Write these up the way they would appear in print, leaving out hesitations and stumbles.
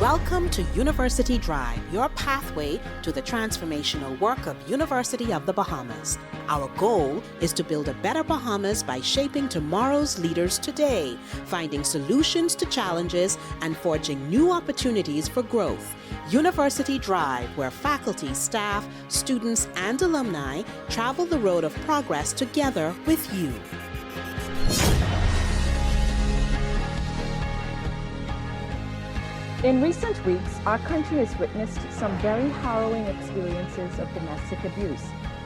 Welcome to University Drive, your pathway to the transformational work of University of the Bahamas. Our goal is to build a better Bahamas by shaping tomorrow's leaders today, finding solutions to challenges, and forging new opportunities for growth. University Drive, where faculty, staff, students, and alumni travel the road of progress together with you. In recent weeks, our country has witnessed some very harrowing experiences of domestic abuse,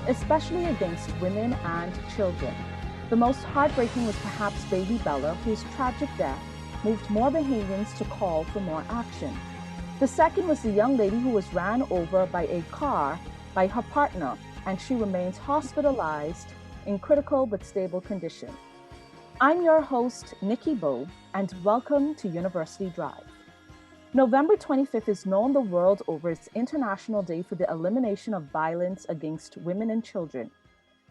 especially against women and children. The most heartbreaking was perhaps baby Bella, whose tragic death moved more Bahamians to call for more action. The second was the young lady who was ran over by a car by her partner, and she remains hospitalized in critical but stable condition. I'm your host, Nikki Bowe, and welcome to University Drive. November 25th is known the world over as International Day for the Elimination of Violence Against Women and Children.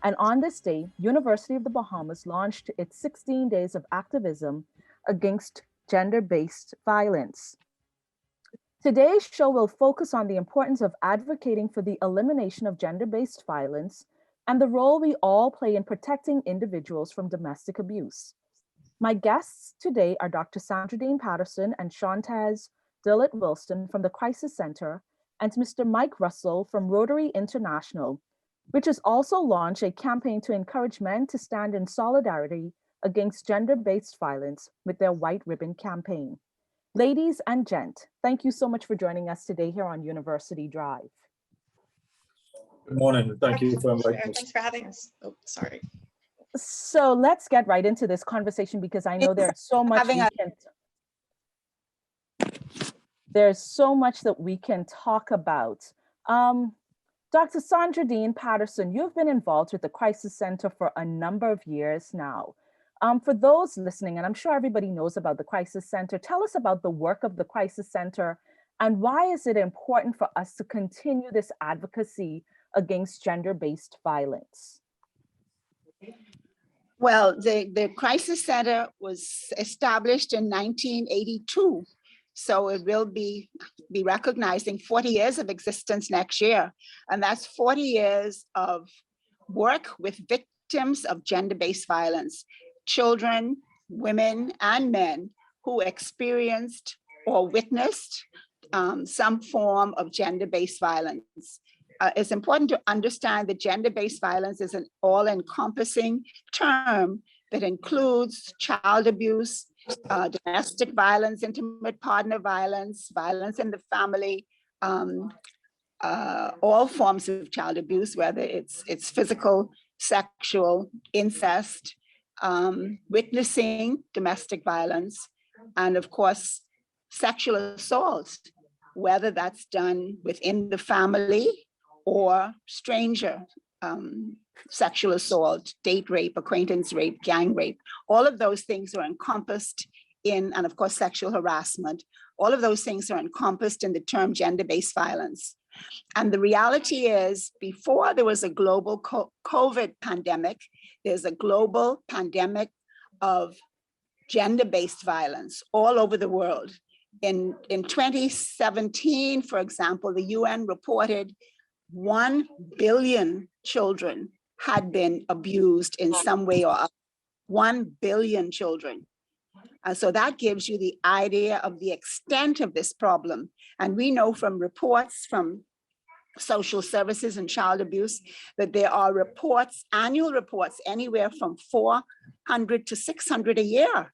And on this day, University of the Bahamas launched its 16 days of activism against gender-based violence. Today's show will focus on the importance of advocating for the elimination of gender-based violence and the role we all play in protecting individuals from domestic abuse. My guests today are Dr. Sandra Dean Patterson and Shantaz Dillet Wilson from the Crisis Center, and Mr. Mike Russell from Rotary International, which has also launched a campaign to encourage men to stand in solidarity against gender-based violence with their White Ribbon campaign. Ladies and gent, thank you so much for joining us today here on University Drive. Good morning. Thank you for inviting us. Thanks for having us. Oh, sorry. So let's get right into this conversation because I know there's so much there's so much that we can talk about. Dr. Sandra Dean Patterson, you've been involved with the Crisis Center for a number of years now. For those listening, and I'm sure everybody knows about the Crisis Center, tell us about the work of the Crisis Center and why is it important for us to continue this advocacy against gender-based violence? Well, the Crisis Center was established in 1982. So it will be recognizing 40 years of existence next year. And that's 40 years of work with victims of gender-based violence, children, women, and men who experienced or witnessed some form of gender-based violence. It's important to understand that gender-based violence is an all-encompassing term that includes child abuse, domestic violence, intimate partner violence, violence in the family, all forms of child abuse, whether it's physical, sexual, incest, witnessing domestic violence, and of course, sexual assault, whether that's done within the family or stranger. Sexual assault, date rape, acquaintance rape, gang rape, all of those things are encompassed in, and of course, sexual harassment, all of those things are encompassed in the term gender-based violence. And the reality is, before there was a global COVID pandemic, there's a global pandemic of gender-based violence all over the world. In 2017, for example, the UN reported 1 billion children had been abused in some way or other. 1 billion children. So that gives you the idea of the extent of this problem. And we know from reports from social services and child abuse that there are reports, annual reports, anywhere from 400 to 600 a year.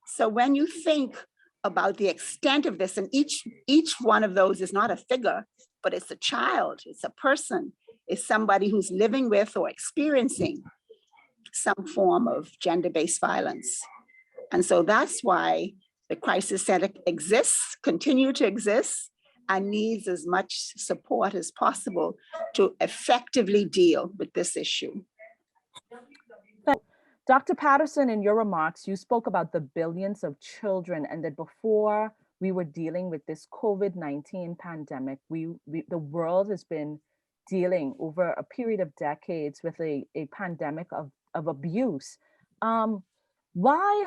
So when you think about the extent of this, and each one of those is not a figure, but it's a child, it's a person, it's somebody who's living with or experiencing some form of gender-based violence. And so that's why the Crisis Center exists, continue to exist, and needs as much support as possible to effectively deal with this issue. Dr. Patterson, in your remarks, you spoke about the billions of children and that before we were dealing with this COVID-19 pandemic, the world has been dealing over a period of decades with a pandemic of abuse. Why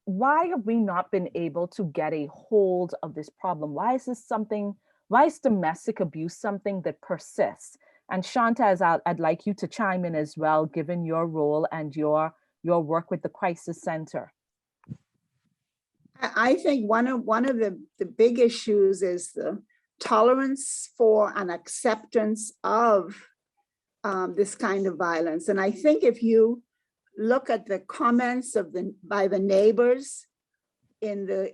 why have we not been able to get a hold of this problem? Why is domestic abuse something that persists? And Shantaz, I'd like you to chime in as well, given your role and your work with the Crisis Center. I think one of the big issues is the tolerance for and acceptance of this kind of violence. And I think if you look at the comments by the neighbors in the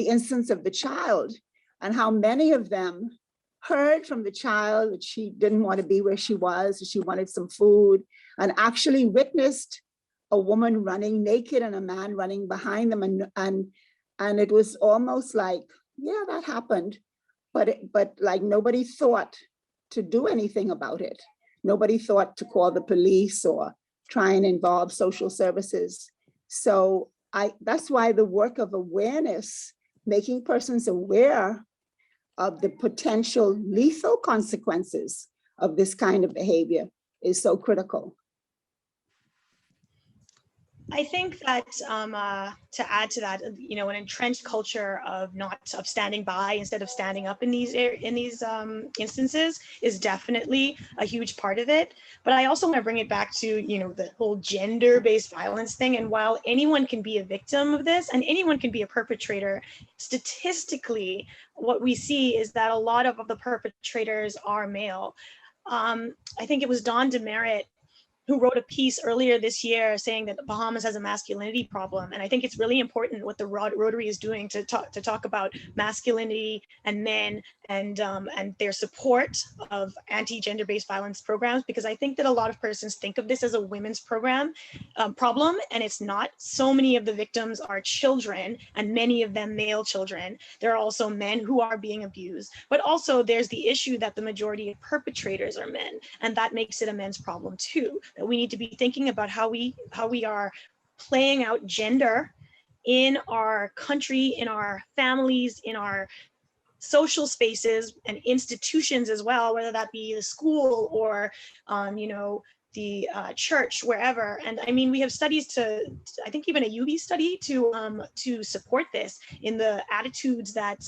instance of the child, and how many of them heard from the child that she didn't want to be where she was, that she wanted some food, and actually witnessed a woman running naked and a man running behind them, and it was almost like, yeah, that happened, but like nobody thought to do anything about it. Nobody thought to call the police or try and involve social services. So that's why the work of awareness, making persons aware of the potential lethal consequences of this kind of behavior, is so critical. I think that to add to that, you know, an entrenched culture of standing by instead of standing up in these instances is definitely a huge part of it. But I also want to bring it back to, you know, the whole gender-based violence thing. And while anyone can be a victim of this and anyone can be a perpetrator, statistically, what we see is that a lot of the perpetrators are male. I think it was Dawn Demerit who wrote a piece earlier this year saying that the Bahamas has a masculinity problem. And I think it's really important what the Rotary is doing to talk about masculinity and men and their support of anti-gender-based violence programs, because I think that a lot of persons think of this as a women's problem, and it's not. So many of the victims are children, and many of them male children. There are also men who are being abused, but also there's the issue that the majority of perpetrators are men, and that makes it a men's problem too. That we need to be thinking about how we are playing out gender in our country, in our families, in our social spaces and institutions as well, whether that be the school or you know, the church, wherever. And I mean, we have studies I think even a UB study to support this in the attitudes that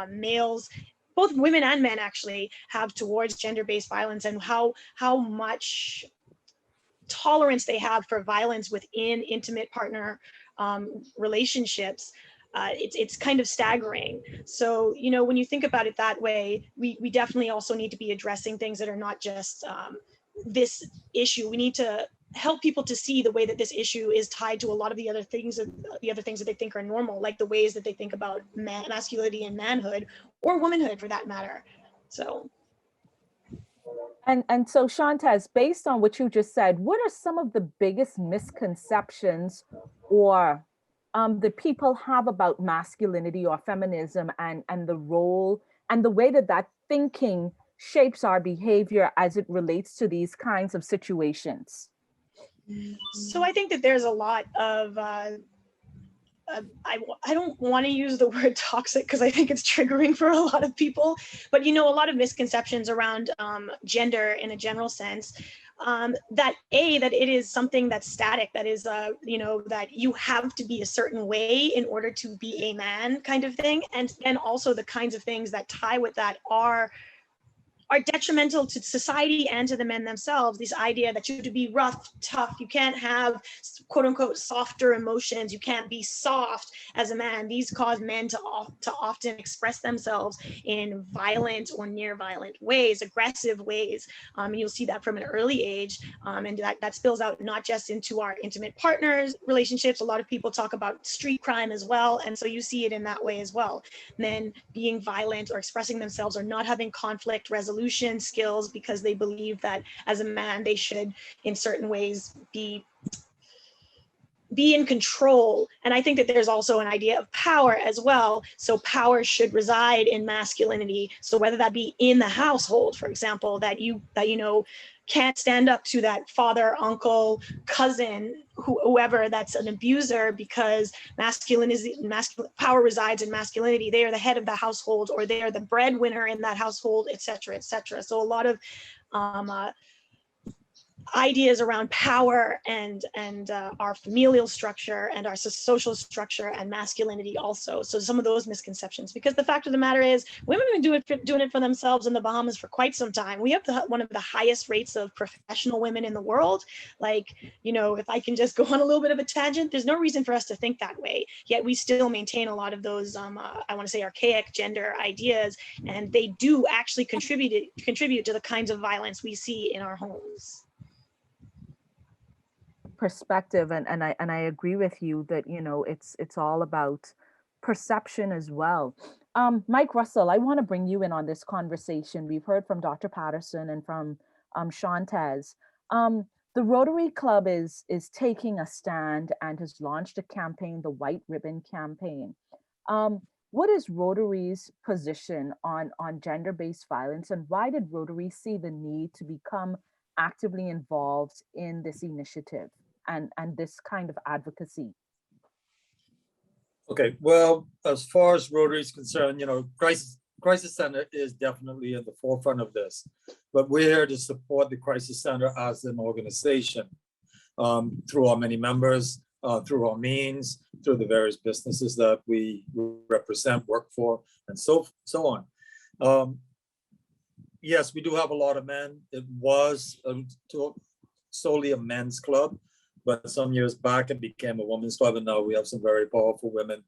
males, both women and men actually, have towards gender-based violence, and how much tolerance they have for violence within intimate partner relationships. It's kind of staggering. So, you know, when you think about it that way, we definitely also need to be addressing things that are not just this issue. We need to help people to see the way that this issue is tied to a lot of the other things that they think are normal, like the ways that they think about masculinity and manhood, or womanhood for that matter. So. And so Shantaz, based on what you just said, what are some of the biggest misconceptions or that people have about masculinity or feminism, and the role and the way that thinking shapes our behavior as it relates to these kinds of situations? So I think that there's a lot of I don't want to use the word toxic because I think it's triggering for a lot of people, but you know, a lot of misconceptions around gender in a general sense, that it is something that's static, that is you know, that you have to be a certain way in order to be a man, kind of thing. And then also the kinds of things that tie with that are detrimental to society and to the men themselves. This idea that you have to be rough, tough, you can't have quote unquote softer emotions, you can't be soft as a man. These cause men to often express themselves in violent or near violent ways, aggressive ways. And you'll see that from an early age. And that spills out not just into our intimate partners relationships. A lot of people talk about street crime as well. And so you see it in that way as well. Men being violent or expressing themselves or not having conflict resolution skills because they believe that as a man they should in certain ways be in control. And I think that there's also an idea of power as well. So power should reside in masculinity. So whether that be in the household, for example, that you know, can't stand up to that father, uncle, cousin, whoever that's an abuser, because power resides in masculinity. They are the head of the household, or they are the breadwinner in that household, et cetera, et cetera. So a lot of ideas around power and our familial structure and our social structure and masculinity also. So some of those misconceptions, because the fact of the matter is women have been doing it for themselves in the Bahamas for quite some time. We have one of the highest rates of professional women in the world. Like, you know, if I can just go on a little bit of a tangent, there's no reason for us to think that way. Yet we still maintain a lot of those, I want to say, archaic gender ideas, and they do actually contribute to the kinds of violence we see in our homes. Perspective, and I agree with you that, you know, it's all about perception as well. Mike Russell, I want to bring you in on this conversation. We've heard from Dr. Patterson and from Shantez. The Rotary Club is taking a stand and has launched a campaign, the White Ribbon Campaign. What is Rotary's position on gender-based violence, and why did Rotary see the need to become actively involved in this initiative and this kind of advocacy? Okay, well, as far as Rotary is concerned, you know, Crisis Center is definitely at the forefront of this, but we're here to support the Crisis Center as an organization through our many members, through our means, through the various businesses that we represent, work for, and so on. Yes, we do have a lot of men. It was solely a men's club, but some years back it became a women's club, and now we have some very powerful women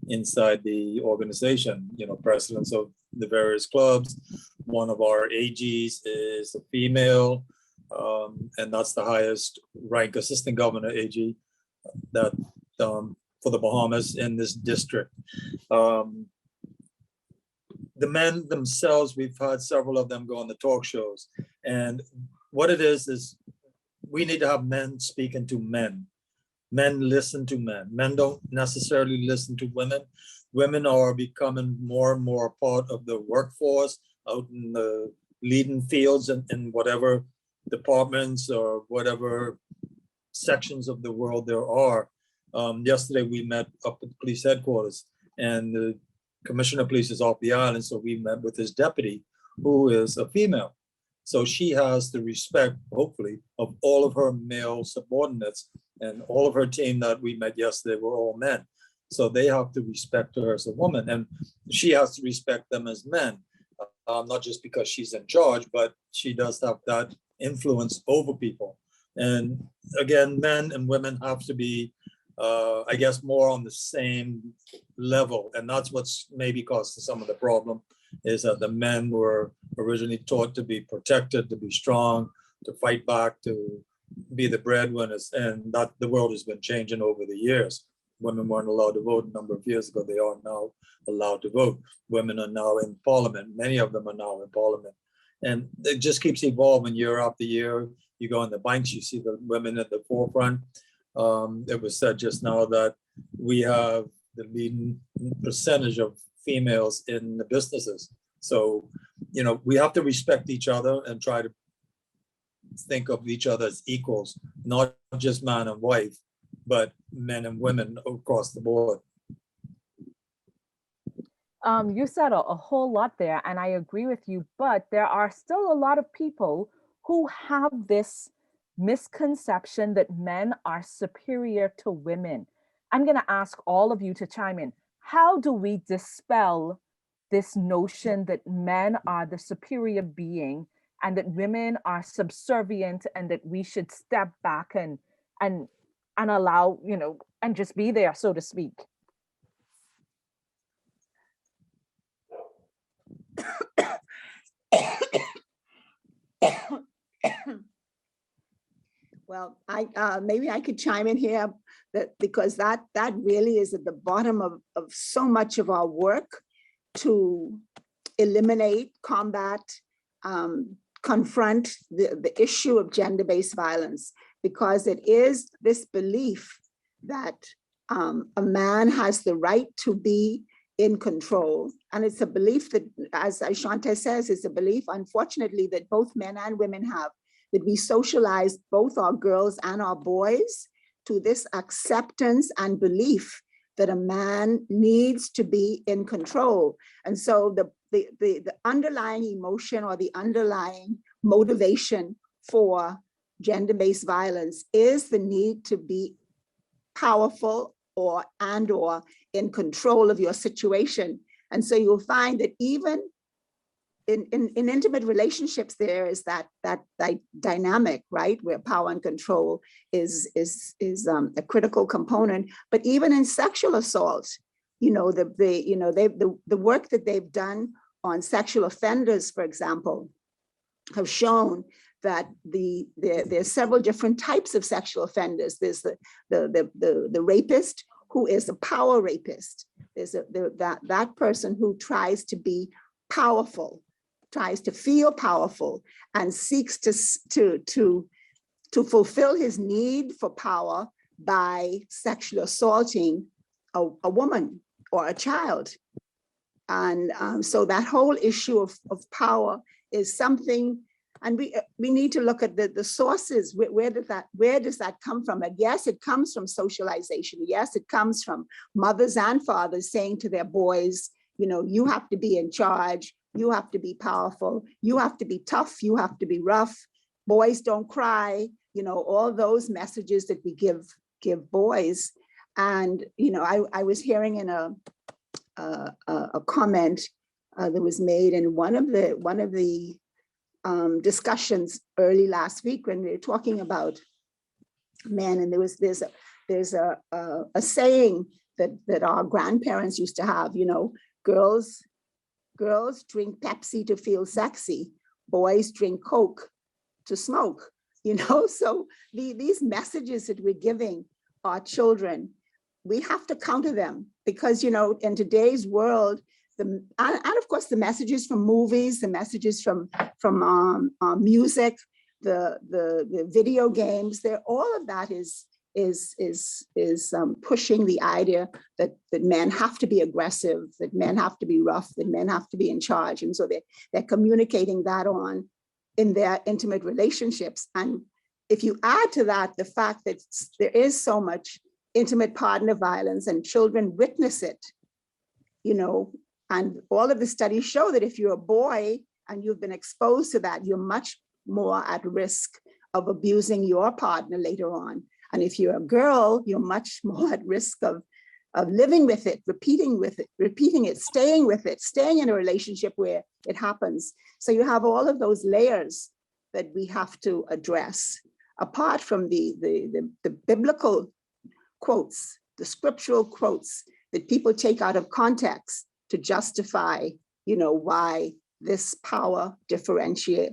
inside the organization, you know, presidents of the various clubs. One of our AGs is a female, and that's the highest rank assistant governor AG that for the Bahamas in this district. The men themselves, we've had several of them go on the talk shows. And what it is we need to have men speaking to men. Men listen to men. Men don't necessarily listen to women. Women are becoming more and more a part of the workforce, out in the leading fields in whatever departments or whatever sections of the world there are. Yesterday we met up at the police headquarters, and the Commissioner of Police is off the island, so we met with his deputy, who is a female. So she has the respect, hopefully, of all of her male subordinates, and all of her team that we met yesterday were all men. So they have to respect her as a woman, and she has to respect them as men, not just because she's in charge, but she does have that influence over people. And again, men and women have to be, I guess, more on the same level. And that's what's maybe caused some of the problem, is that the men were originally taught to be protected, to be strong, to fight back, to be the breadwinners. And that the world has been changing over the years. Women weren't allowed to vote a number of years ago. They are now allowed to vote. Women are now in parliament. Many of them are now in parliament. And it just keeps evolving year after year. You go in the banks, you see the women at the forefront. It was said just now that we have the leading percentage of females in the businesses. So, you know, we have to respect each other and try to think of each other as equals, not just man and wife, but men and women across the board. You said a whole lot there, and I agree with you, but there are still a lot of people who have this misconception that men are superior to women. I'm going to ask all of you to chime in. How do we dispel this notion that men are the superior being and that women are subservient, and that we should step back and allow, you know, and just be there, so to speak? Well, maybe I could chime in here, because that really is at the bottom of so much of our work to eliminate, combat, confront the issue of gender-based violence, because it is this belief that a man has the right to be in control. And it's a belief that, as Shante says, it's a belief, unfortunately, that both men and women have, that we socialize both our girls and our boys to this acceptance and belief that a man needs to be in control. And so the underlying emotion or the underlying motivation for gender-based violence is the need to be powerful or in control of your situation. And so you'll find that even in intimate relationships, there is that dynamic, right, where power and control is a critical component. But even in sexual assault, the work that they've done on sexual offenders, for example, have shown that there's several different types of sexual offenders. There's the rapist, who is a power rapist. There's that person who tries to be powerful, tries to feel powerful, and seeks to fulfill his need for power by sexually assaulting a woman or a child. And so that whole issue of power is something, and we need to look at the sources. Where does that come from? And yes, it comes from socialization. Yes, it comes from mothers and fathers saying to their boys, you have to be in charge, you have to be powerful, you have to be tough, you have to be rough, boys don't cry, all those messages that we give boys. And I was hearing in a comment that was made in one of the discussions early last week when we were talking about men, and there's a saying that our grandparents used to have, girls drink Pepsi to feel sexy, boys drink Coke to smoke, so these messages that we're giving our children, we have to counter them, because in today's world, and of course the messages from movies, the messages from music, the video games, all of that is pushing the idea that men have to be aggressive, that men have to be rough, that men have to be in charge, and so they're communicating that on in their intimate relationships. And if you add to that the fact that there is so much intimate partner violence and children witness it, and all of the studies show that if you're a boy and you've been exposed to that, you're much more at risk of abusing your partner later on. And if you're a girl, you're much more at risk of living with it, repeating it, staying with it, staying in a relationship where it happens. So you have all of those layers that we have to address, apart from the biblical quotes, the scriptural quotes that people take out of context to justify, why this power differentiate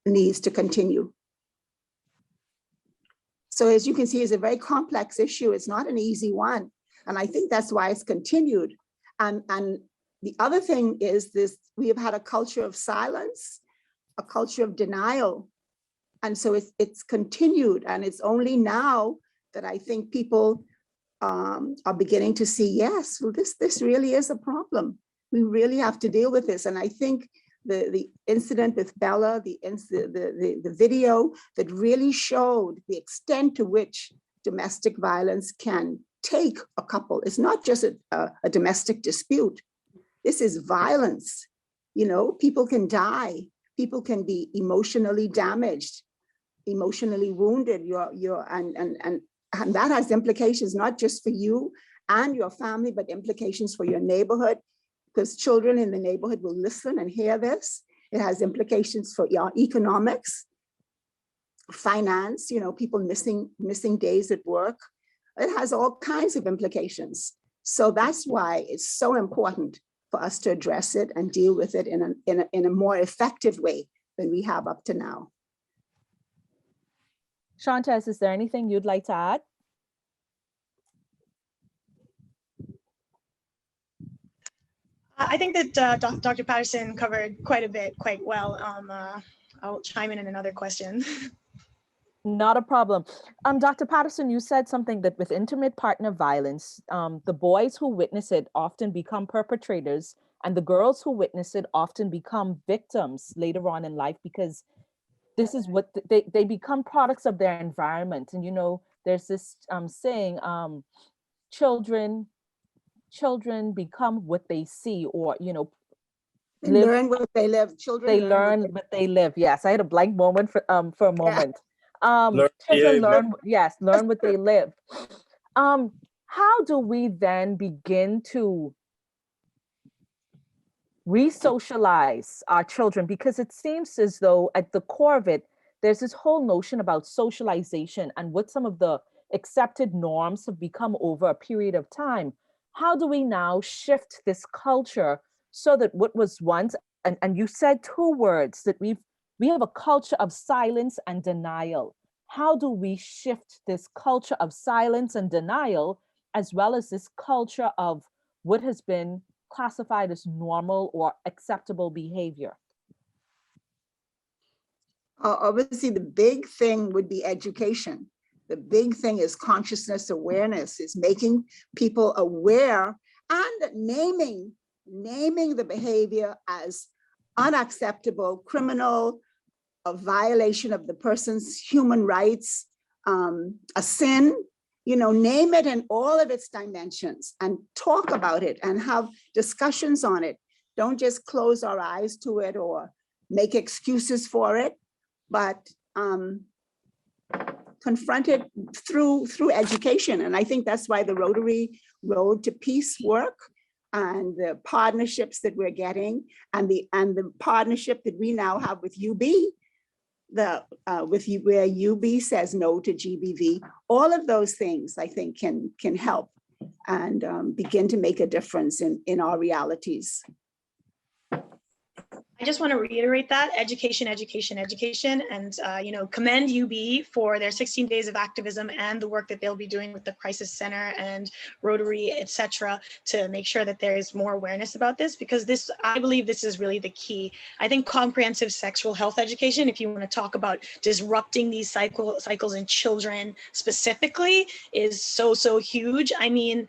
needs to continue. So as you can see, it's a very complex issue. It's not an easy one. And I think that's why it's continued. And the other thing is this, we have had a culture of silence, a culture of denial. And so it's continued. And it's only now that I think people are beginning to see, yes, well, this really is a problem. We really have to deal with this. And I think the incident with Bella, the video that really showed the extent to which domestic violence can take a couple. It's not just a domestic dispute. This is violence. People can die. People can be emotionally damaged, emotionally wounded. And that has implications not just for you and your family, but implications for your neighborhood, because children in the neighborhood will listen and hear this. It has implications for your economics, finance, people missing days at work. It has all kinds of implications. So that's why it's so important for us to address it and deal with it in a more effective way than we have up to now. Shantes, is there anything you'd like to add? I think that Dr. Patterson covered quite a bit, quite well. I'll chime in another question. Not a problem. Dr. Patterson, you said something that with intimate partner violence, the boys who witness it often become perpetrators, and the girls who witness it often become victims later on in life, because this is what they become products of their environment. And there's this saying, children become what they see, or they learn what they live. Children learn what they live. Yes, I had a blank moment for a moment. Learn Children behavior. learn what they live. How do we then begin to re-socialize our children? Because it seems as though at the core of it, there's this whole notion about socialization and what some of the accepted norms have become over a period of time. How do we now shift this culture so that what was once, and you said two words, that we have a culture of silence and denial. How do we shift this culture of silence and denial, as well as this culture of what has been classified as normal or acceptable behavior? Obviously, the big thing would be education. The big thing is consciousness awareness, is making people aware and naming the behavior as unacceptable, criminal, a violation of the person's human rights, a sin. Name it in all of its dimensions and talk about it and have discussions on it. Don't just close our eyes to it or make excuses for it, but confront it through education. And I think that's why the Rotary Road to Peace work and the partnerships that we're getting and the partnership that we now have with UB, where UB says no to GBV, all of those things I think can help and begin to make a difference in our realities. I just want to reiterate that education, and commend UB for their 16 days of activism and the work that they'll be doing with the Crisis Center and Rotary, etc., to make sure that there is more awareness about this, because I believe this is really the key. I think comprehensive sexual health education, if you want to talk about disrupting these cycles in children specifically, is so huge. I mean,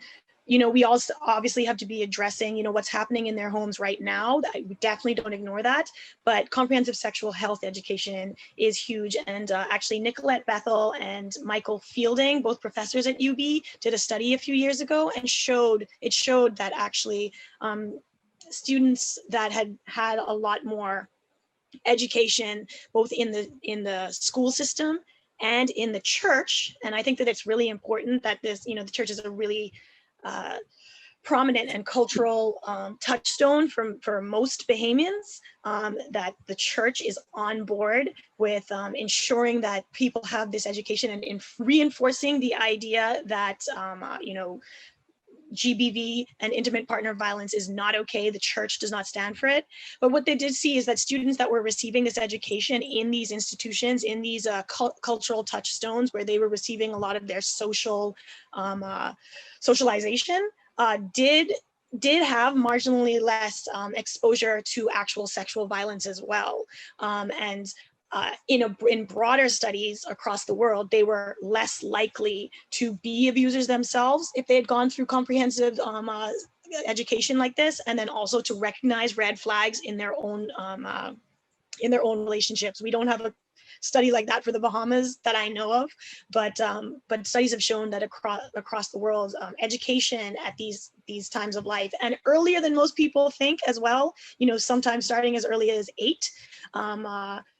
we also obviously have to be addressing, what's happening in their homes right now. We definitely don't ignore that, but comprehensive sexual health education is huge. And actually Nicolette Bethel and Michael Fielding, both professors at UB, did a study a few years ago and it showed that actually students that had a lot more education, both in the school system and in the church. And I think that it's really important that this, the church is a really prominent and cultural touchstone for most Bahamians, that the church is on board with ensuring that people have this education and in reinforcing the idea that GBV and intimate partner violence is not okay. The church does not stand for it. But what they did see is that students that were receiving this education in these institutions, in these cultural touchstones where they were receiving a lot of their social socialization, did have marginally less exposure to actual sexual violence as well. In broader studies across the world, they were less likely to be abusers themselves if they had gone through comprehensive education like this, and then also to recognize red flags in their own relationships. We don't have a study like that for the Bahamas that I know of, but studies have shown that across the world, education at these times of life, and earlier than most people think as well, sometimes starting as early as 8,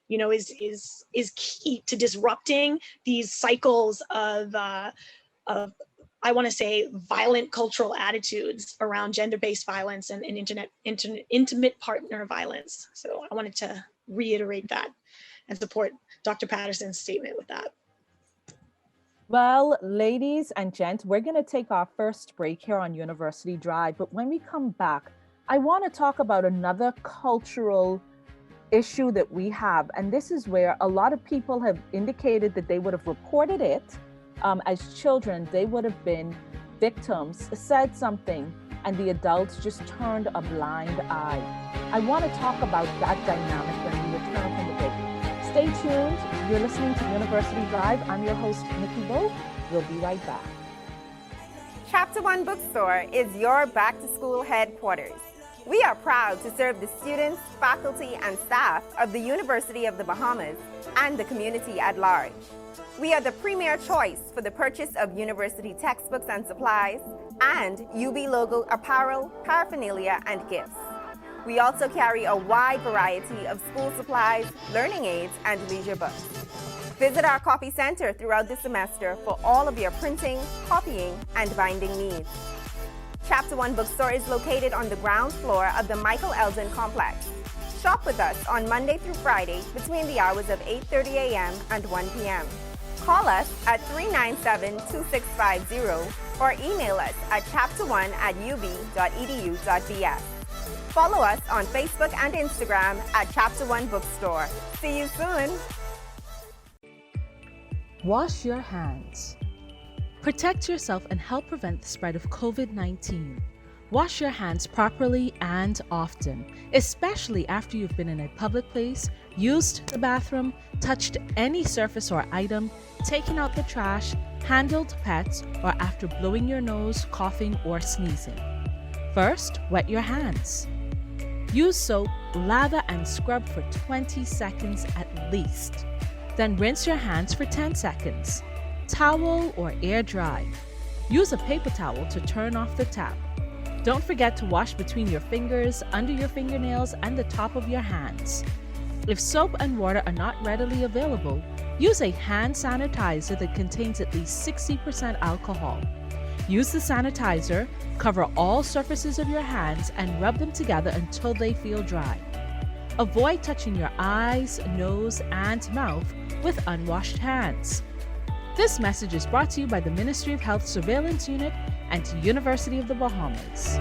is key to disrupting these cycles of I want to say violent cultural attitudes around gender-based violence and intimate partner violence. So I wanted to reiterate that and support Dr. Patterson's statement with that. Well, ladies and gents, we're going to take our first break here on University Drive, but when we come back, I want to talk about another cultural issue that we have, and this is where a lot of people have indicated that they would have reported it as children. They would have been victims, said something, and the adults just turned a blind eye. I want to talk about that dynamic when we return from the break. Stay tuned. You're listening to University Drive. I'm your host, Nikki Bo. We'll be right back. Chapter One Bookstore is your back-to-school headquarters. We are proud to serve the students, faculty, and staff of the University of the Bahamas and the community at large. We are the premier choice for the purchase of university textbooks and supplies, and UB logo apparel, paraphernalia, and gifts. We also carry a wide variety of school supplies, learning aids, and leisure books. Visit our copy center throughout the semester for all of your printing, copying, and binding needs. Chapter 1 Bookstore is located on the ground floor of the Michael Eldon Complex. Shop with us on Monday through Friday between the hours of 8:30 a.m. and 1 p.m. Call us at 397-2650 or email us at chapter1@ub.edu.bs. Follow us on Facebook and Instagram at Chapter 1 Bookstore. See you soon. Wash your hands. Protect yourself and help prevent the spread of COVID-19. Wash your hands properly and often, especially after you've been in a public place, used the bathroom, touched any surface or item, taken out the trash, handled pets, or after blowing your nose, coughing, or sneezing. First, wet your hands. Use soap, lather, and scrub for 20 seconds at least. Then rinse your hands for 10 seconds. Towel or air dry. Use a paper towel to turn off the tap. Don't forget to wash between your fingers, under your fingernails, and the top of your hands. If soap and water are not readily available, use a hand sanitizer that contains at least 60% alcohol. Use the sanitizer, cover all surfaces of your hands, and rub them together until they feel dry. Avoid touching your eyes, nose, and mouth with unwashed hands. This message is brought to you by the Ministry of Health Surveillance Unit and University of the Bahamas.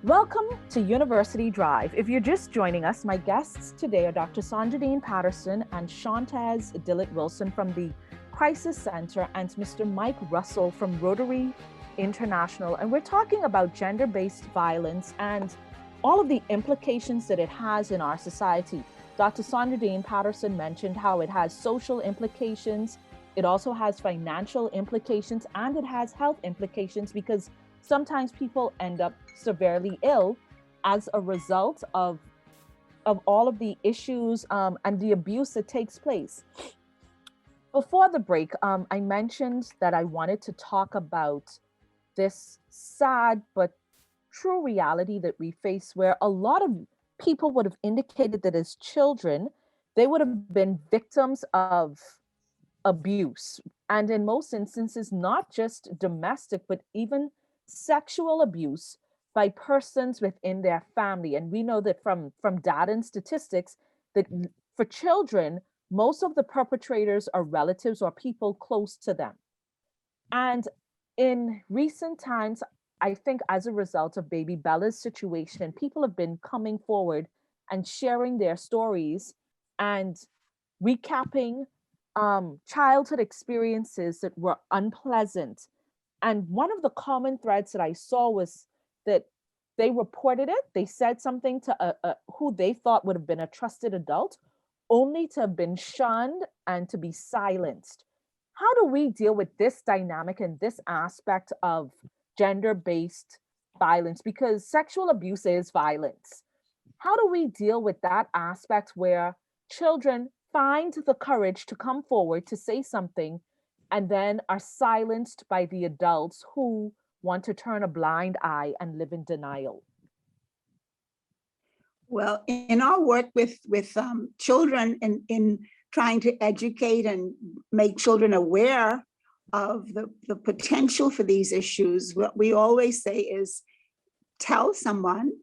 Welcome to University Drive. If you're just joining us, my guests today are Dr. Sandra Patterson and Shantaz Dillett-Wilson from the Crisis Center and Mr. Mike Russell from Rotary International. And we're talking about gender-based violence and all of the implications that it has in our society. Dr. Sandra Patterson mentioned how it has social implications. It also has financial implications, and it has health implications because sometimes people end up severely ill as a result of all of the issues and the abuse that takes place. Before the break, I mentioned that I wanted to talk about this sad but true reality that we face, where a lot of people would have indicated that as children, they would have been victims of abuse. And in most instances, not just domestic, but even sexual abuse by persons within their family. And we know that from data and statistics that for children, most of the perpetrators are relatives or people close to them. And in recent times, I think as a result of baby Bella's situation, people have been coming forward and sharing their stories and recapping childhood experiences that were unpleasant. And one of the common threads that I saw was that they reported it. They said something to who they thought would have been a trusted adult, only to have been shunned and to be silenced. How do we deal with this dynamic and this aspect of gender-based violence? Because sexual abuse is violence. How do we deal with that aspect where children find the courage to come forward to say something and then are silenced by the adults who want to turn a blind eye and live in denial? Well, in our work with children in trying to educate and make children aware of the potential for these issues, what we always say is tell someone,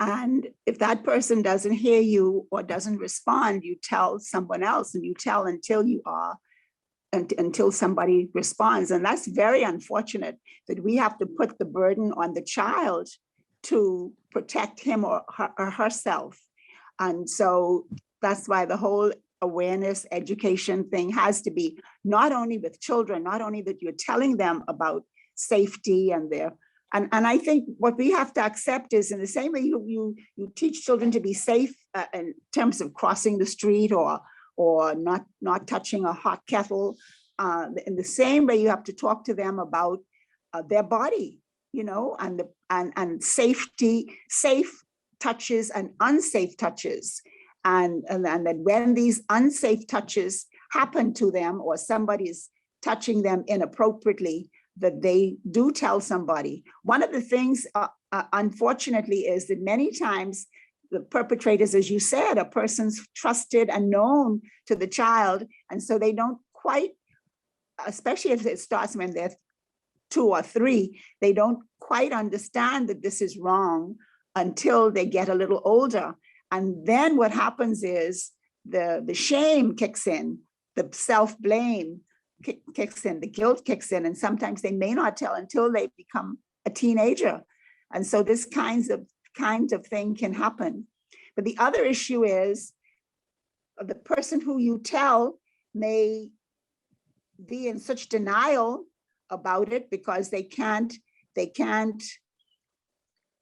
and if that person doesn't hear you or doesn't respond, you tell someone else, and you tell until somebody responds. And that's very unfortunate that we have to put the burden on the child to protect him or herself. And so that's why the whole awareness education thing has to be not only with children, not only that you're telling them about safety and and I think what we have to accept is, in the same way you teach children to be safe in terms of crossing the street or not touching a hot kettle, in the same way you have to talk to them about their body, and and safety, safe touches and unsafe touches. And that when these unsafe touches happen to them or somebody's touching them inappropriately, that they do tell somebody. One of the things, unfortunately, is that many times the perpetrators, as you said, a person's trusted and known to the child, and so they don't quite, especially if it starts when they're 2 or 3, they don't quite understand that this is wrong until they get a little older. And then what happens is the shame kicks in, the self-blame kicks in, the guilt kicks in, and sometimes they may not tell until they become a teenager. And so this kinds of thing can happen. But the other issue is the person who you tell may be in such denial about it because they can't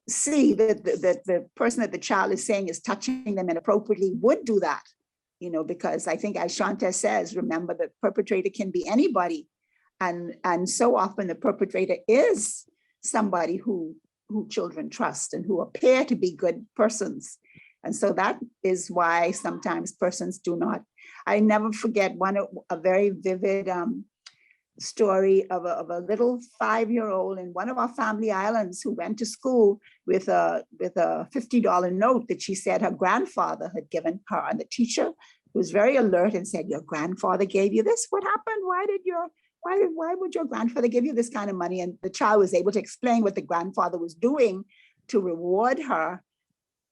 see that the person that the child is saying is touching them inappropriately would do that, because I think, as Shanta says, remember, the perpetrator can be anybody, and so often the perpetrator is somebody who children trust and who appear to be good persons. And so that is why sometimes persons do not. I never forget a very vivid story of a little 5-year-old in one of our family islands who went to school with a $50 note that she said her grandfather had given her. And the teacher was very alert and said, "Your grandfather gave you this? What happened? Why would your grandfather give you this kind of money?" And the child was able to explain what the grandfather was doing to reward her,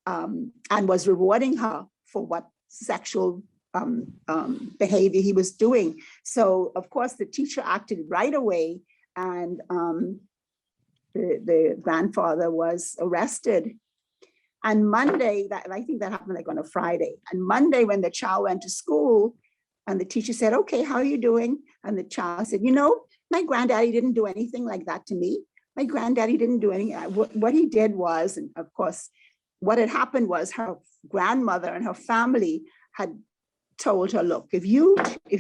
and was rewarding her for what sexual behavior he was doing. So of course the teacher acted right away, and the grandfather was arrested. And Monday, I think that happened like on a Friday. And Monday, when the child went to school, and the teacher said, "Okay, how are you doing?" And the child said, "My granddaddy didn't do anything like that to me. My granddaddy didn't do anything. What he did was," and of course, what had happened was her grandmother and her family had told her, "Look, if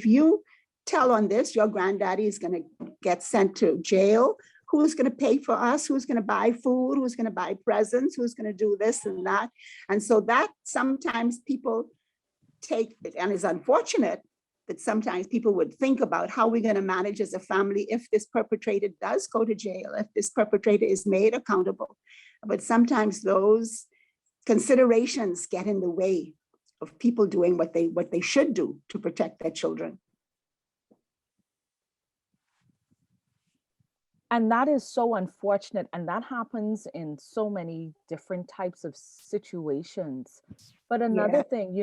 you tell on this, your granddaddy is going to get sent to jail. Who's going to pay for us? Who's going to buy food? Who's going to buy presents? Who's going to do this and that?" And so that sometimes people take it, and it's unfortunate that sometimes people would think about how we're going to manage as a family if this perpetrator does go to jail, if this perpetrator is made accountable. But sometimes those considerations get in the way of people doing what they should do to protect their children. And that is so unfortunate. And that happens in so many different types of situations. But another thing,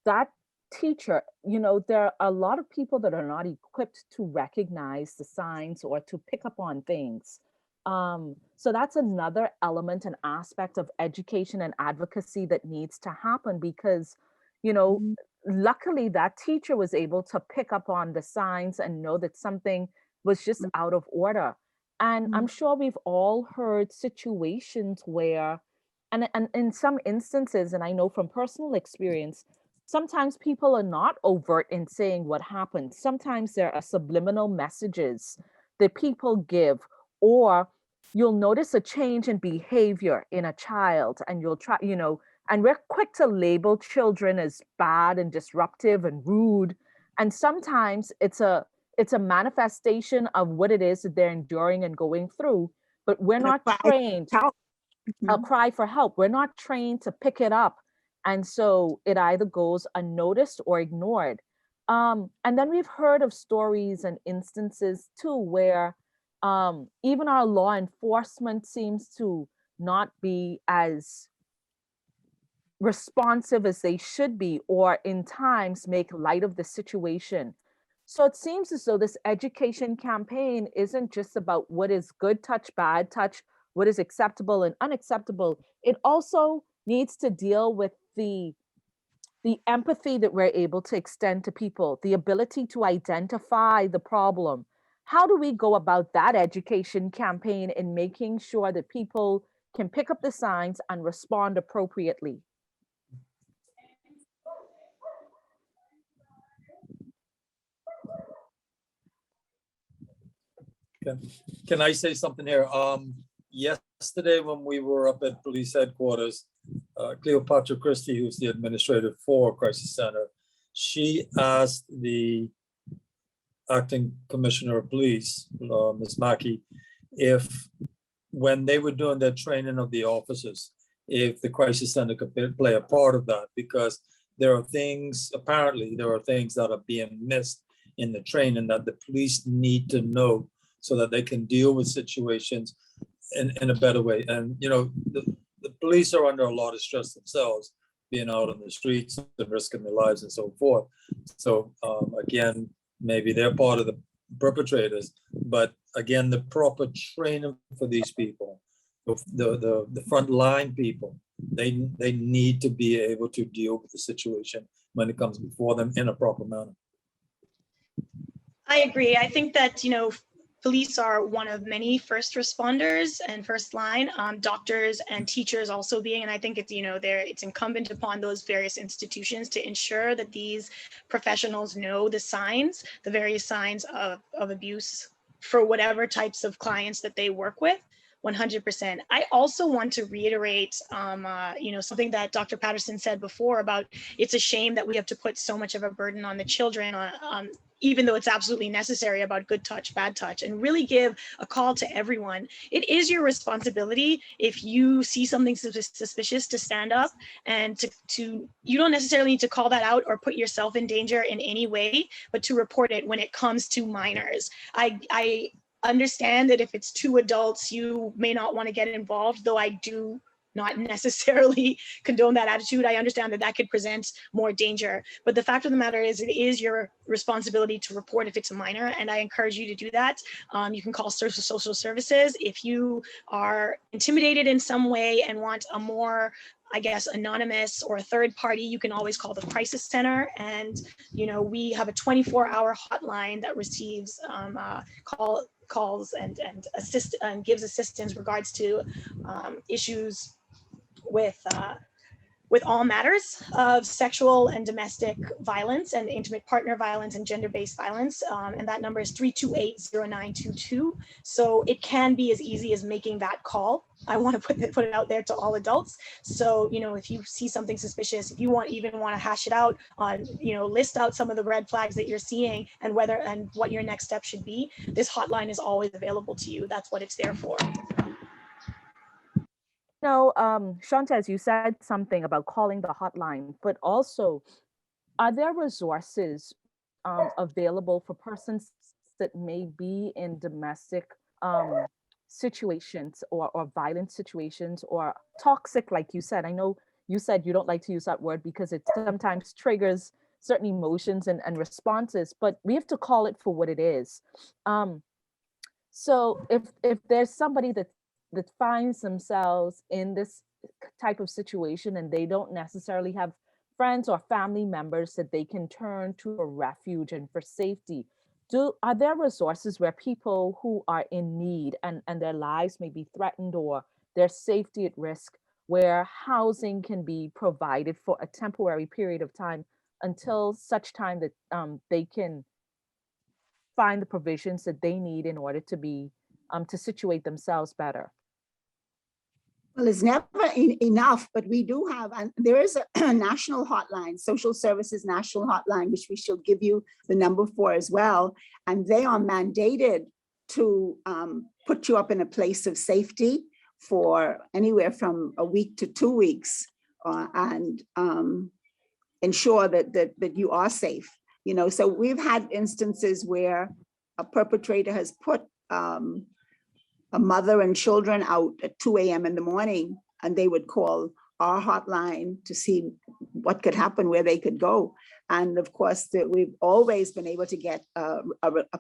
that teacher, there are a lot of people that are not equipped to recognize the signs or to pick up on things. So that's another element and aspect of education and advocacy that needs to happen, because, luckily that teacher was able to pick up on the signs and know that something was just out of order. And I'm sure we've all heard situations where, and in some instances, and I know from personal experience, sometimes people are not overt in saying what happened. Sometimes there are subliminal messages that people give, or you'll notice a change in behavior in a child, and you'll try, and we're quick to label children as bad and disruptive and rude. And sometimes it's a manifestation of what it is that they're enduring and going through, but we're not trained. A cry for help. We're not trained to pick it up. And so it either goes unnoticed or ignored. And then we've heard of stories and instances too, where even our law enforcement seems to not be as responsive as they should be, or in times make light of the situation. So it seems as though this education campaign isn't just about what is good touch, bad touch, what is acceptable and unacceptable. It also needs to deal with the empathy that we're able to extend to people, the ability to identify the problem. How do we go about that education campaign in making sure that people can pick up the signs and respond appropriately? Can I say something here? yesterday when we were up at police headquarters, Cleopatra Christie, who's the administrator for Crisis Center, she asked the acting commissioner of police, Ms. Mackey, if when they were doing their training of the officers, if the Crisis Center could play a part of that, because there are things, apparently there are things that are being missed in the training that the police need to know so that they can deal with situations in a better way. And, you know, the police are under a lot of stress themselves, being out on the streets and risking their lives and so forth. So again, maybe they're part of the perpetrators, but again, the proper training for these people, the front line people, they need to be able to deal with the situation when it comes before them in a proper manner. I agree. I think that, you know, police are one of many first responders and first line, doctors and teachers also being, and I think it's, you know, it's incumbent upon those various institutions to ensure that these professionals know the signs, the various signs of abuse for whatever types of clients that they work with. 100%. I also want to reiterate, you know, something that Dr. Patterson said before about it's a shame that we have to put so much of a burden on the children, even though it's absolutely necessary, about good touch, bad touch, and really give a call to everyone. It is your responsibility if you see something suspicious to stand up and to you don't necessarily need to call that out or put yourself in danger in any way, but to report it when it comes to minors. I understand that if it's two adults, you may not want to get involved, though I do not necessarily condone that attitude. I understand that that could present more danger, but the fact of the matter is it is your responsibility to report if it's a minor, and I encourage you to do that. You can call social services. If you are intimidated in some way and want a more, I guess, anonymous or a third party, you can always call the Crisis Center. And, you know, we have a 24-hour hotline that receives calls and assist and gives assistance regards to issues with all matters of sexual and domestic violence and intimate partner violence and gender-based violence. And that number is 328-0922. So it can be as easy as making that call. I want to put it out there to all adults. So, you know, if you see something suspicious, if you even want to hash it out on, you know, list out some of the red flags that you're seeing and what your next step should be, this hotline is always available to you. That's what it's there for. No, Shantez, you said something about calling the hotline, but also, are there resources available for persons that may be in domestic situations or violent situations or toxic, like you said? I know you said you don't like to use that word because it sometimes triggers certain emotions and responses, but we have to call it for what it is. So if there's somebody that finds themselves in this type of situation and they don't necessarily have friends or family members that they can turn to a refuge and for safety, are there resources where people who are in need and their lives may be threatened or their safety at risk, where housing can be provided for a temporary period of time until such time that they can find the provisions that they need in order to be to situate themselves better? Well, it's never enough, but we do have, and there is a national hotline, social services national hotline, which we shall give you the number for as well. And they are mandated to put you up in a place of safety for anywhere from a week to 2 weeks and ensure that you are safe. You know, so we've had instances where a perpetrator has put a mother and children out at 2 a.m. in the morning, and they would call our hotline to see what could happen, where they could go. And of course, we've always been able to get a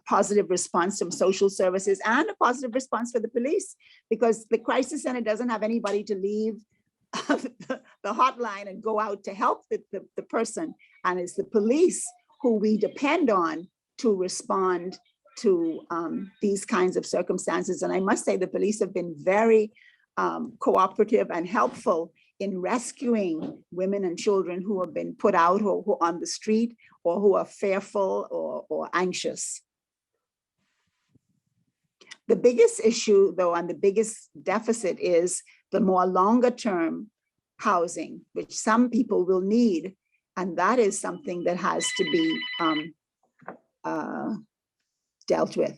positive response from social services and a positive response for the police, because the Crisis Center doesn't have anybody to leave the hotline and go out to help the person. And it's the police who we depend on to respond to these kinds of circumstances. And I must say the police have been very cooperative and helpful in rescuing women and children who have been put out or who are on the street or who are fearful or anxious. The biggest issue, though, and the biggest deficit is the more longer term housing, which some people will need. And that is something that has to be dealt with.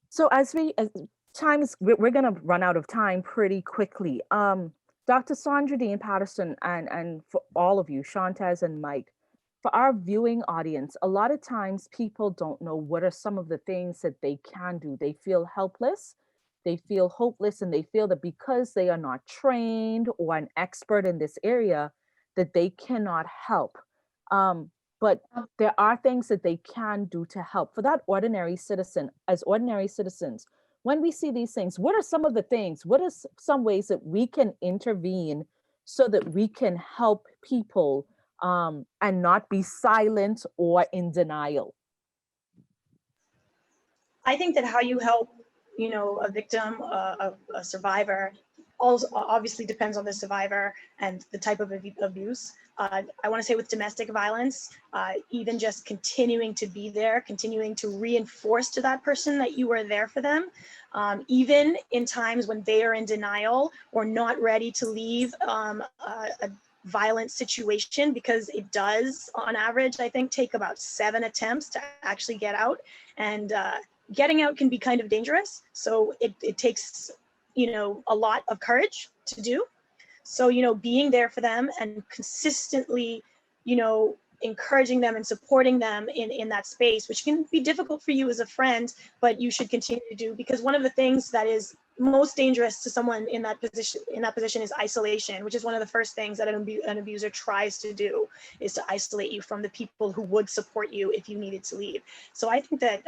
So we're going to run out of time pretty quickly. Dr. Sandra Dean Patterson, and for all of you, Shantaz and Mike, for our viewing audience, a lot of times people don't know what are some of the things that they can do. They feel helpless, they feel hopeless, and they feel that because they are not trained or an expert in this area, that they cannot help. But there are things that they can do to help. For that ordinary citizen, as ordinary citizens, when we see these things, what are some of the things, what are some ways that we can intervene so that we can help people and not be silent or in denial? I think that how you help, a victim, a survivor, also obviously depends on the survivor and the type of abuse. I want to say with domestic violence, even just continuing to be there, continuing to reinforce to that person that you are there for them, even in times when they are in denial or not ready to leave a violent situation, because it does, on average, I think, take about 7 attempts to actually get out. And getting out can be kind of dangerous. So it takes, a lot of courage to do. So, being there for them and consistently, encouraging them and supporting them in that space, which can be difficult for you as a friend, but you should continue to do, because one of the things that is most dangerous to someone in that position is isolation, which is one of the first things that an abuser tries to do, is to isolate you from the people who would support you if you needed to leave. So I think that,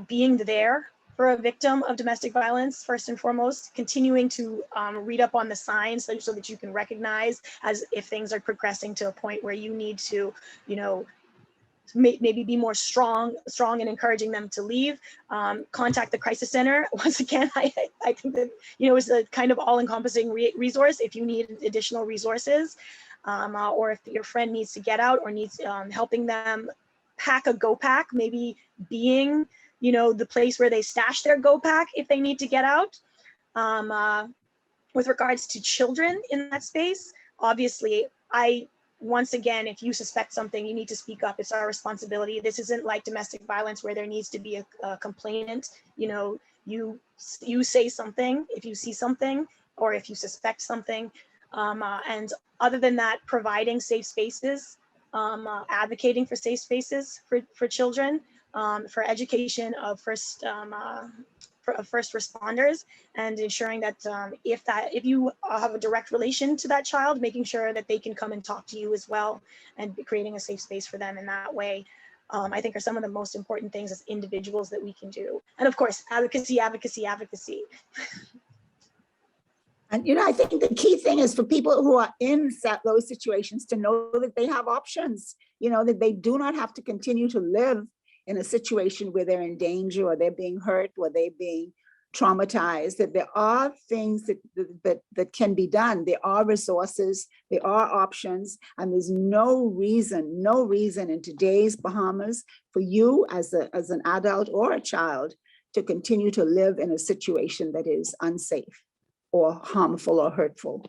being there for a victim of domestic violence, first and foremost, continuing to read up on the signs so that you can recognize as if things are progressing to a point where you need to, maybe be more strong in encouraging them to leave. Contact the crisis center. Once again, I think that, is a kind of all-encompassing resource if you need additional resources, or if your friend needs to get out or needs helping them pack a go pack, maybe being the place where they stash their go pack if they need to get out. With regards to children in that space, obviously, once again, if you suspect something, you need to speak up. It's our responsibility. This isn't like domestic violence where there needs to be a complainant. You say something if you see something or if you suspect something. And other than that, providing safe spaces, advocating for safe spaces for children, for education of first responders, and ensuring that if you have a direct relation to that child, making sure that they can come and talk to you as well, and creating a safe space for them in that way, I think are some of the most important things as individuals that we can do. And of course, advocacy. And I think the key thing is for people who are in those situations to know that they have options, that they do not have to continue to live in a situation where they're in danger or they're being hurt or they're being traumatized, that there are things that can be done. There are resources, there are options, and there's no reason in today's Bahamas for you as an adult or a child to continue to live in a situation that is unsafe or harmful or hurtful.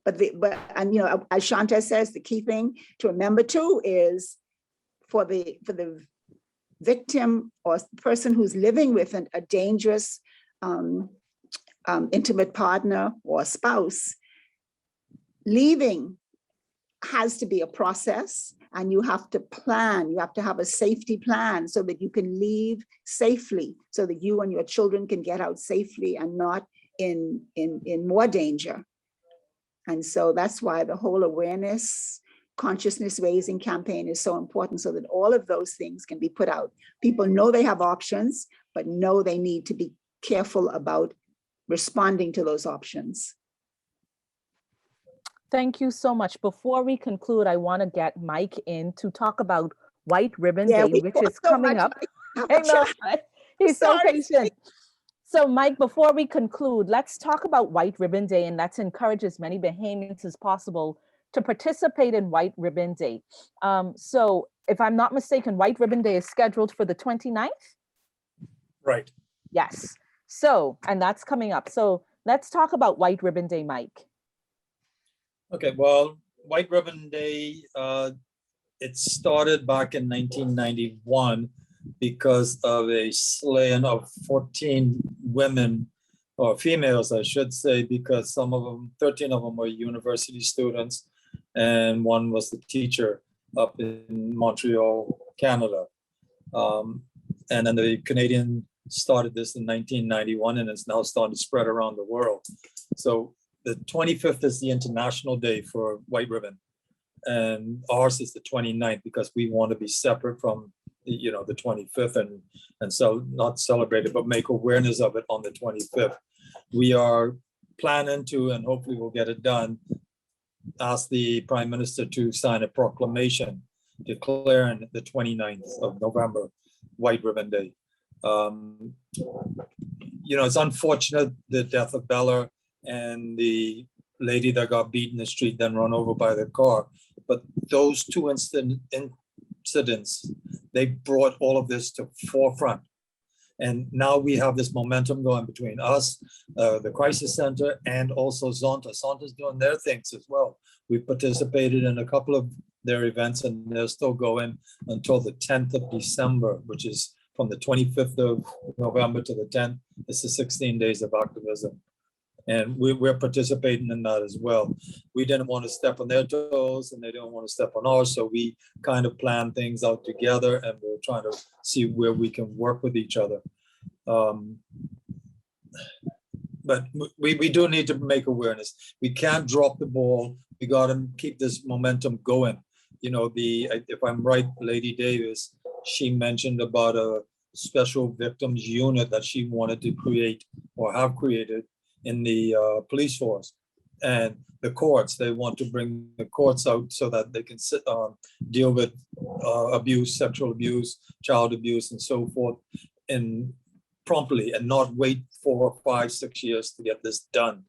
But as Shanta says, the key thing to remember too is for the victim or person who's living with a dangerous intimate partner or spouse, leaving has to be a process, and you have to plan. You have to have a safety plan so that you can leave safely, so that you and your children can get out safely and not in more danger. And so that's why the whole awareness, consciousness raising campaign is so important, so that all of those things can be put out. People know they have options, but know they need to be careful about responding to those options. Thank you so much. Before we conclude, I want to get Mike in to talk about White Ribbon Day, which is coming up. I know, he's so patient. So Mike, before we conclude, let's talk about White Ribbon Day, and let's encourage as many Bahamians as possible to participate in White Ribbon Day. So if I'm not mistaken, White Ribbon Day is scheduled for the 29th? Right. Yes. So, and that's coming up. So let's talk about White Ribbon Day, Mike. Okay, well, White Ribbon Day, it started back in 1991 because of a slaying of 14 women, or females, I should say, because some of them, 13 of them were university students, and one was the teacher up in Montreal, Canada. And then the Canadian started this in 1991, and it's now starting to spread around the world. So the 25th is the International Day for White Ribbon, and ours is the 29th because we want to be separate from the 25th and so not celebrate it, but make awareness of it on the 25th. We are planning to, and hopefully we'll get it done, ask the Prime Minister to sign a proclamation declaring the 29th of November White Ribbon Day. It's unfortunate the death of Bella and the lady that got beat in the street, then run over by the car. But those two incidents, they brought all of this to forefront. And now we have this momentum going between us, the Crisis Center, and also Zonta. Zonta's doing their things as well. We've participated in a couple of their events, and they're still going until the 10th of December, which is from the 25th of November to the 10th. It's the 16 days of activism. And we're participating in that as well. We didn't want to step on their toes, and they didn't want to step on ours. So we kind of planned things out together, and we're trying to see where we can work with each other. But we do need to make awareness. We can't drop the ball. We got to keep this momentum going. If I'm right, Lady Davis, she mentioned about a special victims unit that she wanted to create or have created in the police force, and the courts. They want to bring the courts out so that they can deal with abuse, sexual abuse, child abuse, and so forth, and promptly, and not wait 4, 5, 6 years to get this done.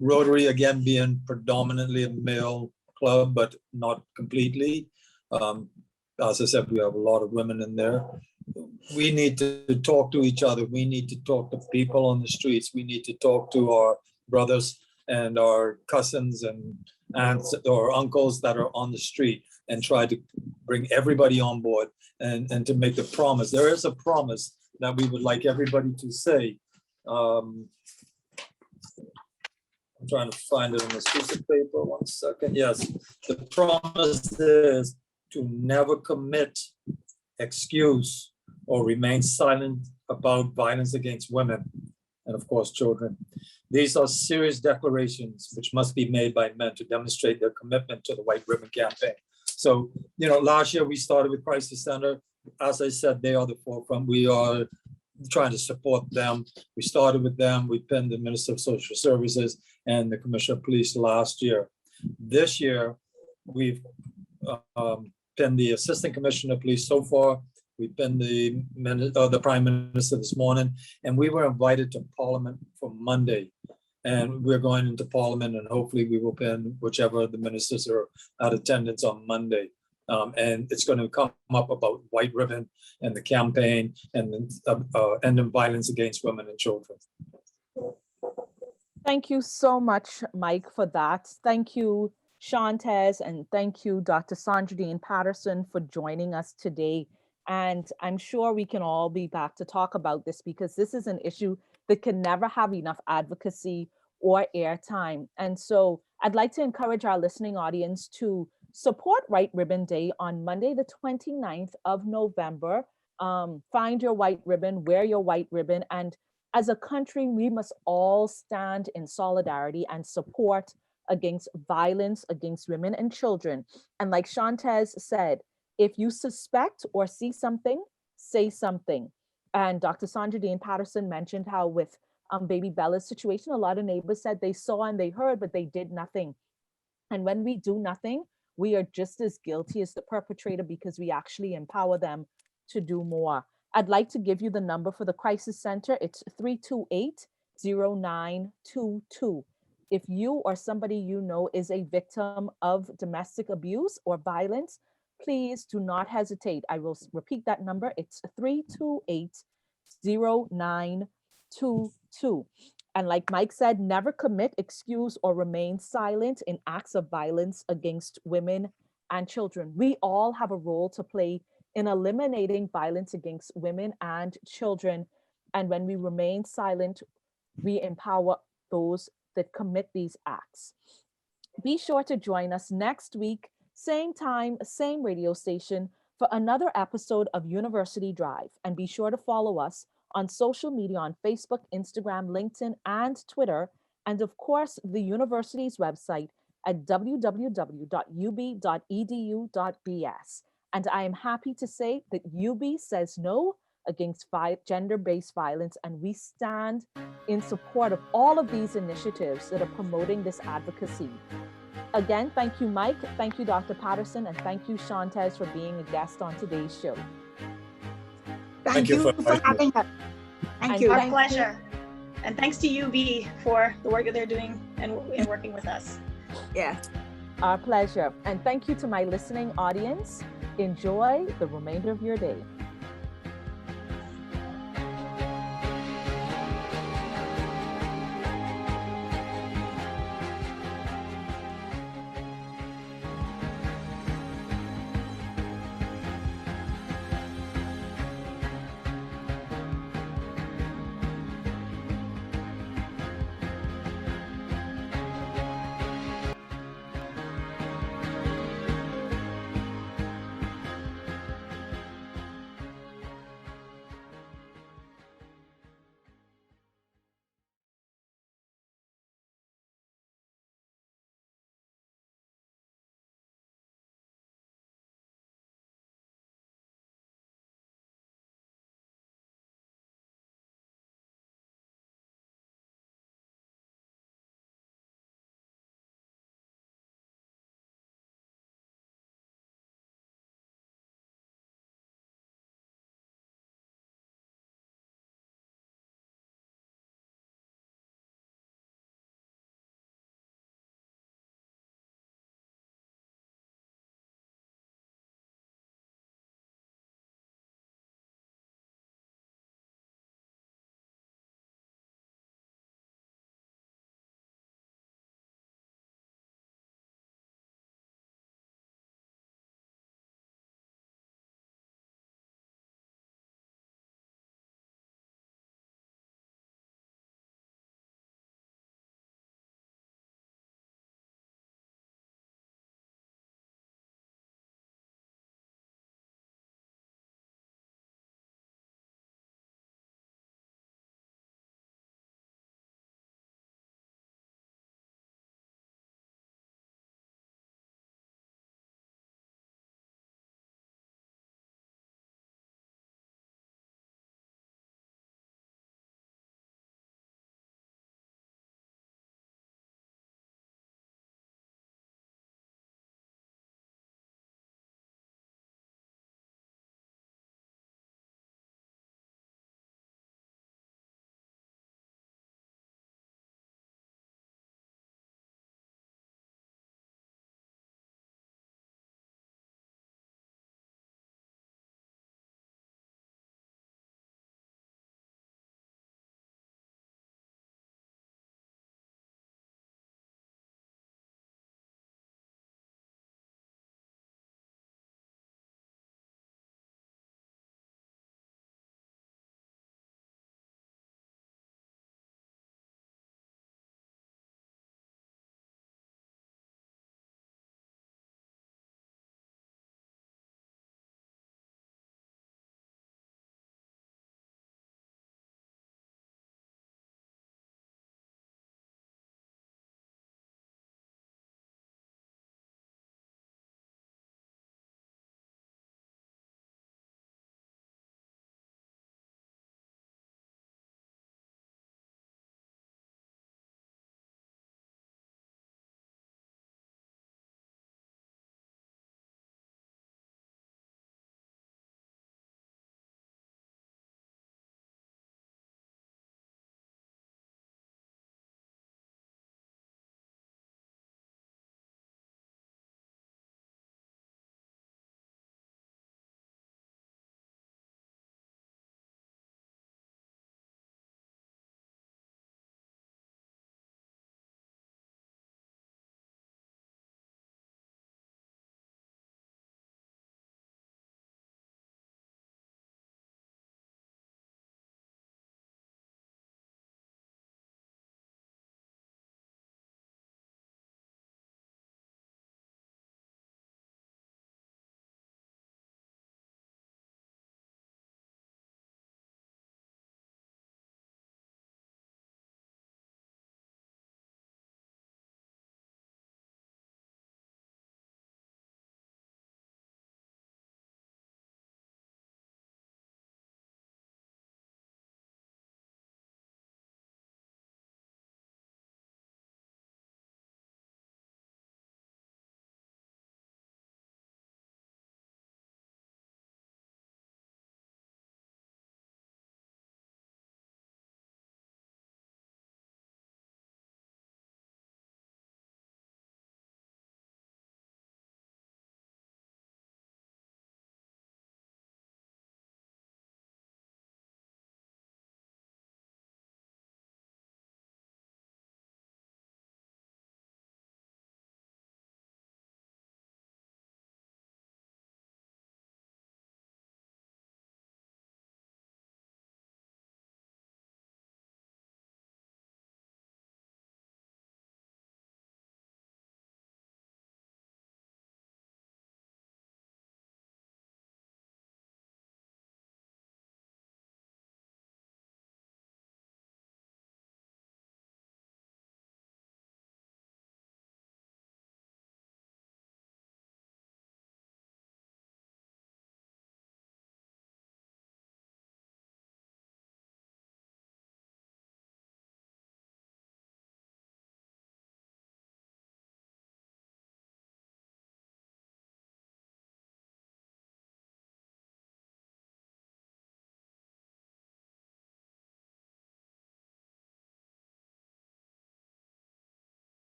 Rotary, again, being predominantly a male club, but not completely. As I said, we have a lot of women in there. We need to talk to each other. We need to talk to people on the streets. We need to talk to our brothers and our cousins and aunts or uncles that are on the street, and try to bring everybody on board and to make the promise. There is a promise that we would like everybody to say. I'm trying to find it on this piece of paper. 1 second. Yes, the promise is to never commit, excuse, or remain silent about violence against women and, of course, children. These are serious declarations which must be made by men to demonstrate their commitment to the White Ribbon Campaign. So, last year we started with Crisis Center. As I said, they are the forefront. We are trying to support them. We started with them. We pinned the Minister of Social Services and the Commissioner of Police last year. This year, we've pinned the Assistant Commissioner of Police so far. We've been the Prime Minister this morning, and we were invited to Parliament for Monday. And we're going into Parliament, and hopefully we will pin whichever the ministers are at attendance on Monday. And it's going to come up about White Ribbon and the campaign and ending violence against women and children. Thank you so much, Mike, for that. Thank you, Shantez, and thank you, Dr. Sandra Dean Patterson, for joining us today. And I'm sure we can all be back to talk about this, because this is an issue that can never have enough advocacy or airtime. And so I'd like to encourage our listening audience to support White Ribbon Day on Monday, the 29th of November. Find your white ribbon, wear your white ribbon. And as a country, we must all stand in solidarity and support against violence against women and children. And like Shantez said, if you suspect or see something, say something. And Dr. Sandra Dean Patterson mentioned how with baby Bella's situation, a lot of neighbors said they saw and they heard, but they did nothing. And when we do nothing, we are just as guilty as the perpetrator, because we actually empower them to do more. I'd like to give you the number for the Crisis Center. It's 328-0922. If you or somebody you know is a victim of domestic abuse or violence, please do not hesitate. I will repeat that number. It's 328-0922. And like Mike said, never commit, excuse, or remain silent in acts of violence against women and children. We all have a role to play in eliminating violence against women and children. And when we remain silent, we empower those that commit these acts. Be sure to join us next week, same time, same radio station, for another episode of University Drive. And be sure to follow us on social media on Facebook, Instagram, LinkedIn, and Twitter. And of course, the university's website at www.ub.edu.bs. And I am happy to say that UB says no against gender-based violence, and we stand in support of all of these initiatives that are promoting this advocacy. Again, thank you, Mike. Thank you, Dr. Patterson, and thank you, Shantez, for being a guest on today's show. Thank you for having us. Thank you. Our pleasure. And thanks to UB for the work that they're doing and working with us. Yeah, our pleasure. And thank you to my listening audience. Enjoy the remainder of your day.